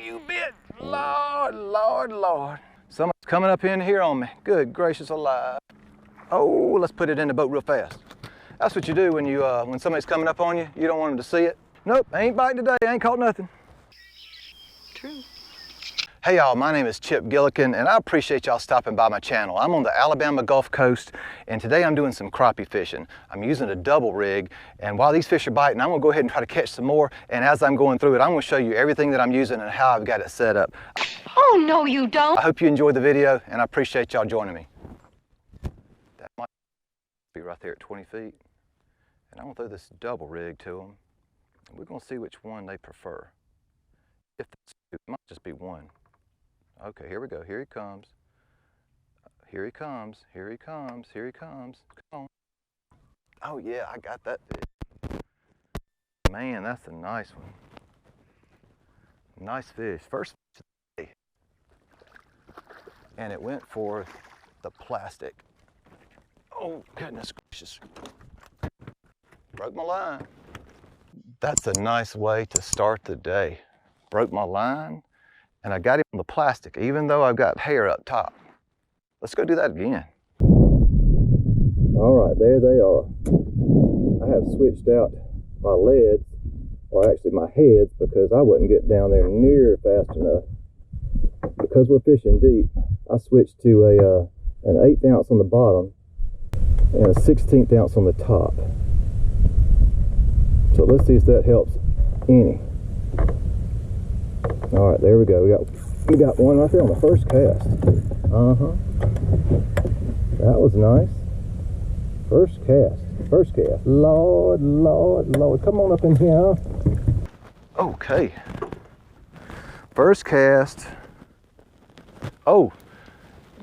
you bit. Lord, Lord, Lord. Someone's coming up in here on me. Good gracious alive. Oh, let's put it in the boat real fast. That's what you do when you when somebody's coming up on you. You don't want them to see it. Nope, I ain't biting today. I ain't caught nothing. True. Hey y'all, my name is Chip Gillikin and I appreciate y'all stopping by my channel. I'm on the Alabama Gulf Coast and today I'm doing some crappie fishing. I'm using a double rig, and while these fish are biting, I'm gonna go ahead and try to catch some more, and as I'm going through it, I'm gonna show you everything that I'm using and how I've got it set up. Oh, no you don't. I hope you enjoyed the video and I appreciate y'all joining me. That might be right there at 20 feet. And I'm gonna throw this double rig to them. And we're gonna see which one they prefer. If it might just be one. Okay, here we go. Here he comes. Here he comes. Here he comes. Here he comes. Come on. Oh yeah, I got that fish. Man, that's a nice one. Nice fish. First fish of the day. And it went for the plastic. Oh goodness gracious. Broke my line. That's a nice way to start the day. Broke my line. And I got him on the plastic, even though I've got hair up top. Let's go do that again. All right, there they are. I have switched out my leads, or actually my heads, because I wouldn't get down there near fast enough. Because we're fishing deep, I switched to an 1/8 ounce on the bottom and a 1/16 ounce on the top. So let's see if that helps any. All right, there we go. We got one right there on the first cast. That was nice. First cast. First cast. Lord, Lord, Lord. Come on up in here. Okay. First cast. Oh,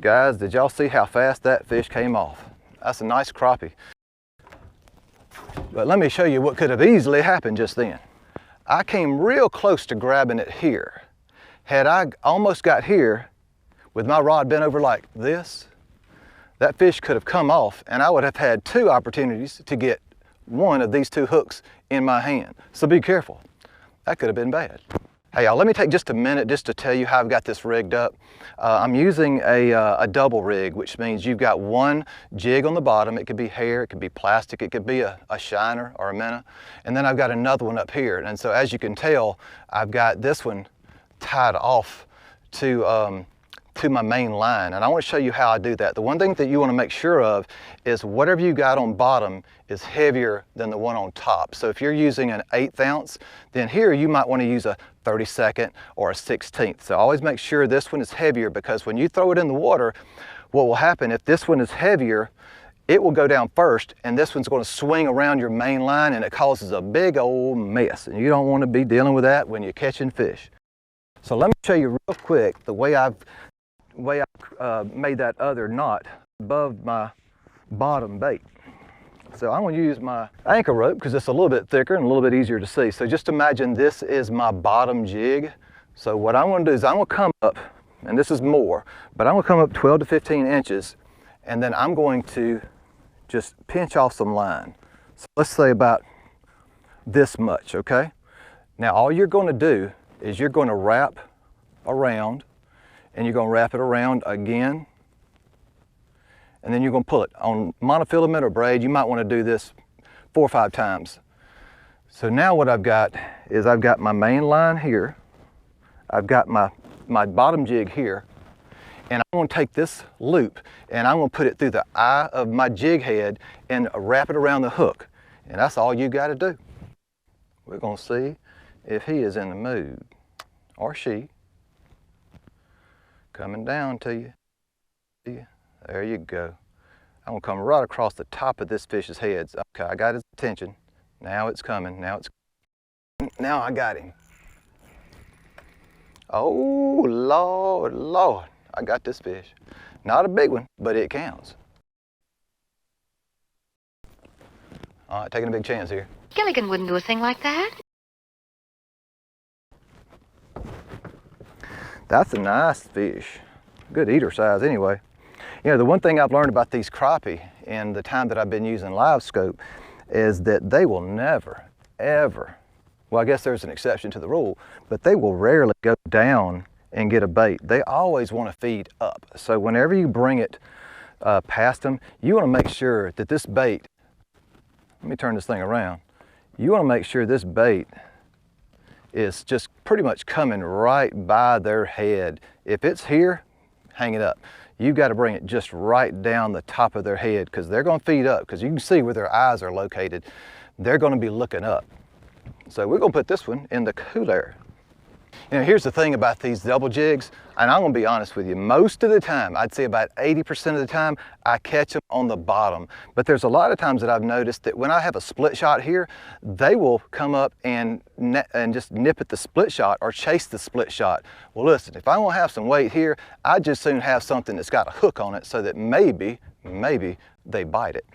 guys, did y'all see how fast that fish came off? That's a nice crappie. But let me show you what could have easily happened just then. I came real close to grabbing it here. Had I almost got here with my rod bent over like this, that fish could have come off and I would have had 2 opportunities to get one of these 2 hooks in my hand. So be careful. That could have been bad. Hey y'all, let me take just a minute just to tell you how I've got this rigged up. I'm using a double rig, which means you've got one jig on the bottom. It could be hair, it could be plastic, it could be a shiner or a minnow. And then I've got another one up here. And so as you can tell, I've got this one tied off to my main line. And I want to show you how I do that. The one thing that you want to make sure of is whatever you got on bottom is heavier than the one on top. So if you're using an 1/8 ounce, then here you might want to use a 32nd or a 16th. So always make sure this one is heavier, because when you throw it in the water, what will happen if this one is heavier, it will go down first and this one's going to swing around your main line and it causes a big old mess. And you don't want to be dealing with that when you're catching fish. So let me show you real quick the way I've made that other knot above my bottom bait. So I'm going to use my anchor rope because it's a little bit thicker and a little bit easier to see. So just imagine this is my bottom jig. So what I'm going to do is I'm going to come up, and this is more, but I'm going to come up 12 to 15 inches, and then I'm going to just pinch off some line. So let's say about this much, okay? Now all you're going to do is you're going to wrap around, and you're going to wrap it around again, and then you're going to pull it. On monofilament or braid, you might want to do this 4 or 5 times. So now what I've got is I've got my main line here, I've got my bottom jig here, and I'm going to take this loop and I'm going to put it through the eye of my jig head and wrap it around the hook. And that's all you got to do. We're going to see if he is in the mood, or she. Coming down to you. There you go. I'm gonna come right across the top of this fish's head. Okay, I got his attention. Now it's coming. Now I got him. Oh, Lord, Lord. I got this fish. Not a big one, but it counts. All right, taking a big chance here. Gilligan wouldn't do a thing like that. That's a nice fish. Good eater size anyway. You know, the one thing I've learned about these crappie in the time that I've been using live scope is that they will never, ever Well, I guess there's an exception to the rule, but they will rarely go down and get a bait. They always want to feed up. So whenever you bring it past them, you want to make sure that this bait, let me turn this thing around. You want to make sure this bait is just pretty much coming right by their head. If it's here, hang it up. You've got to bring it just right down the top of their head, because they're going to feed up, because you can see where their eyes are located. They're going to be looking up. So we're going to put this one in the cooler. You know, here's the thing about these double jigs, and I'm going to be honest with you, most of the time, I'd say about 80% of the time, I catch them on the bottom. But there's a lot of times that I've noticed that when I have a split shot here, they will come up and just nip at the split shot or chase the split shot. Well, listen, if I want to have some weight here, I'd just soon have something that's got a hook on it so that maybe they bite it.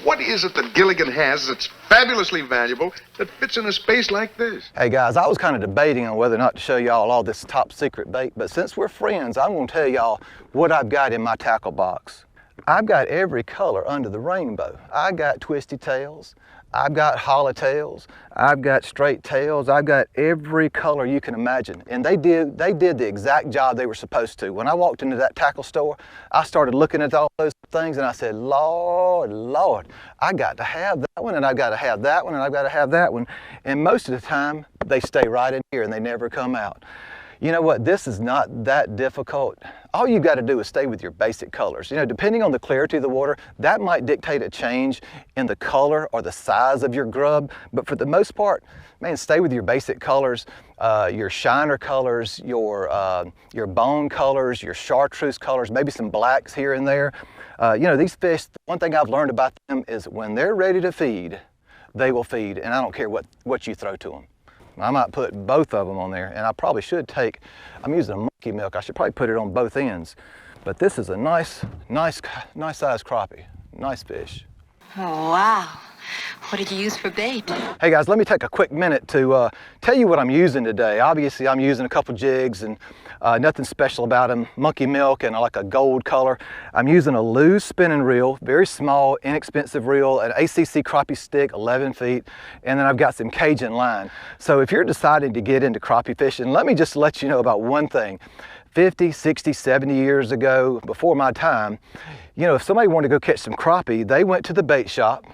What is it that Gilligan has that's fabulously valuable that fits in a space like this? Hey guys, I was kind of debating on whether or not to show y'all all this top secret bait, but since we're friends, I'm going to tell y'all what I've got in my tackle box. I've got every color under the rainbow. I got twisty tails, I've got hollow tails, I've got straight tails, I've got every color you can imagine. And they did the exact job they were supposed to. When I walked into that tackle store, I started looking at all those things and I said, Lord, I got to have that one, and I've got to have that one, and I've got to have that one. And most of the time, they stay right in here and they never come out. You know what, this is not that difficult. All you got to do is stay with your basic colors. You know, depending on the clarity of the water, that might dictate a change in the color or the size of your grub. But for the most part, man, stay with your basic colors, your shiner colors, your bone colors, your chartreuse colors, maybe some blacks here and there. You know, these fish, one thing I've learned about them is when they're ready to feed, they will feed, and I don't care what you throw to them. I might put both of them on there, and I probably should take, I'm using a monkey milk, I should probably put it on both ends. But this is a nice sized crappie, nice fish. Oh, wow. What did you use for bait? Hey guys, let me take a quick minute to tell you what I'm using today. Obviously I'm using a couple jigs and nothing special about them. Monkey milk and like a gold color. I'm using a loose spinning reel, very small, inexpensive reel, an ACC crappie stick, 11 feet, and then I've got some Cajun line. So if you're deciding to get into crappie fishing, let me just let you know about one thing. 50, 60, 70 years ago, before my time, you know, if somebody wanted to go catch some crappie, they went to the bait shop,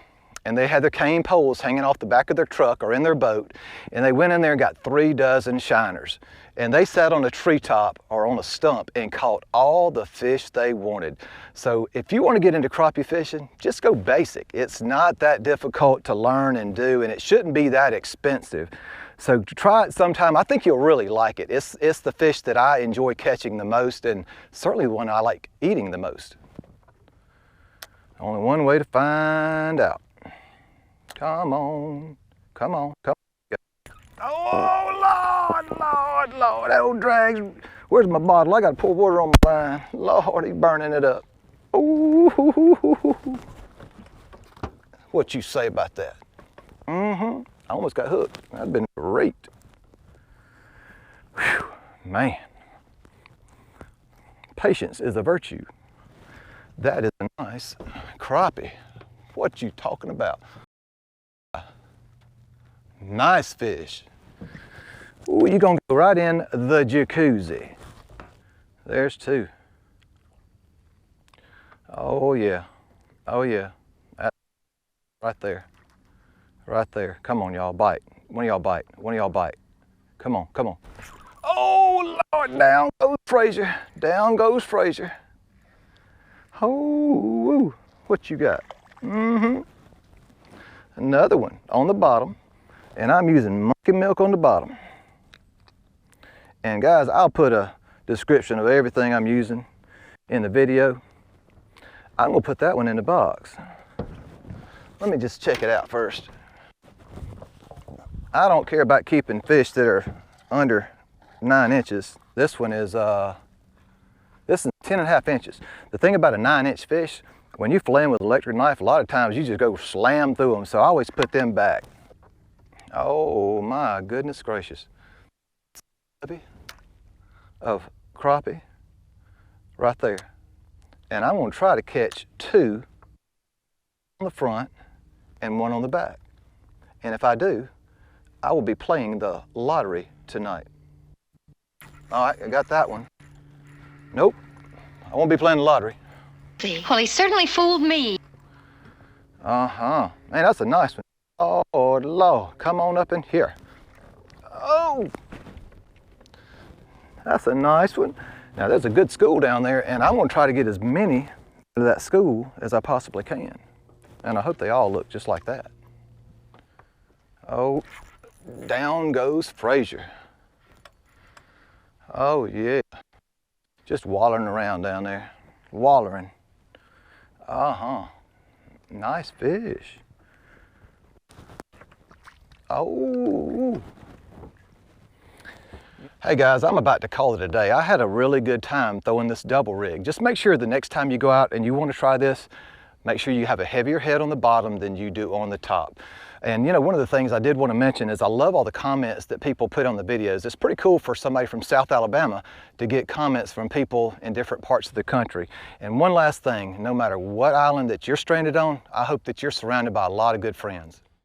and they had their cane poles hanging off the back of their truck or in their boat, and they went in there and got 3 dozen shiners. And they sat on a treetop or on a stump and caught all the fish they wanted. So if you want to get into crappie fishing, just go basic. It's not that difficult to learn and do, and it shouldn't be that expensive. So try it sometime. I think you'll really like it. It's the fish that I enjoy catching the most, and certainly the one I like eating the most. Only one way to find out. Come on, come on, come on. Oh, Lord, that old drags. Where's my bottle? I got to pour water on my line. Lord, he's burning it up. Ooh. What you say about that? I almost got hooked. That'd been great. Whew, man. Patience is a virtue. That is a nice crappie. What you talking about? Nice fish. Ooh, you're gonna go right in the jacuzzi. There's 2. Oh yeah, oh yeah. Right there, right there. Come on, y'all, bite. One of y'all bite, one of y'all bite. Come on, come on. Oh Lord, down goes Frazier, down goes Frazier. Oh, what you got? Another one on the bottom. And I'm using monkey milk on the bottom. And guys, I'll put a description of everything I'm using in the video. I'm gonna put that one in the box. Let me just check it out first. I don't care about keeping fish that are under 9 inches. This one is, this is 10.5 inches. The thing about a 9-inch fish, when you fillet them with an electric knife, a lot of times you just go slam through them. So I always put them back. Oh my goodness gracious. Of crappie right there. And I'm going to try to catch 2 on the front and 1 on the back. And if I do, I will be playing the lottery tonight. All right, I got that one. Nope, I won't be playing the lottery. Well, he certainly fooled me. Uh-huh. Man, that's a nice one. Oh, Lord, come on up in here. Oh, that's a nice one. Now, there's a good school down there, and I'm going to try to get as many to that school as I possibly can. And I hope they all look just like that. Oh, down goes Frazier. Oh, yeah. Just wallering around down there. Wallering. Uh-huh. Nice fish. Oh. Hey guys, I'm about to call it a day. I had a really good time throwing this double rig. Just make sure the next time you go out and you want to try this, make sure you have a heavier head on the bottom than you do on the top. And you know, one of the things I did want to mention is I love all the comments that people put on the videos. It's pretty cool for somebody from South Alabama to get comments from people in different parts of the country. And one last thing, no matter what island that you're stranded on, I hope that you're surrounded by a lot of good friends.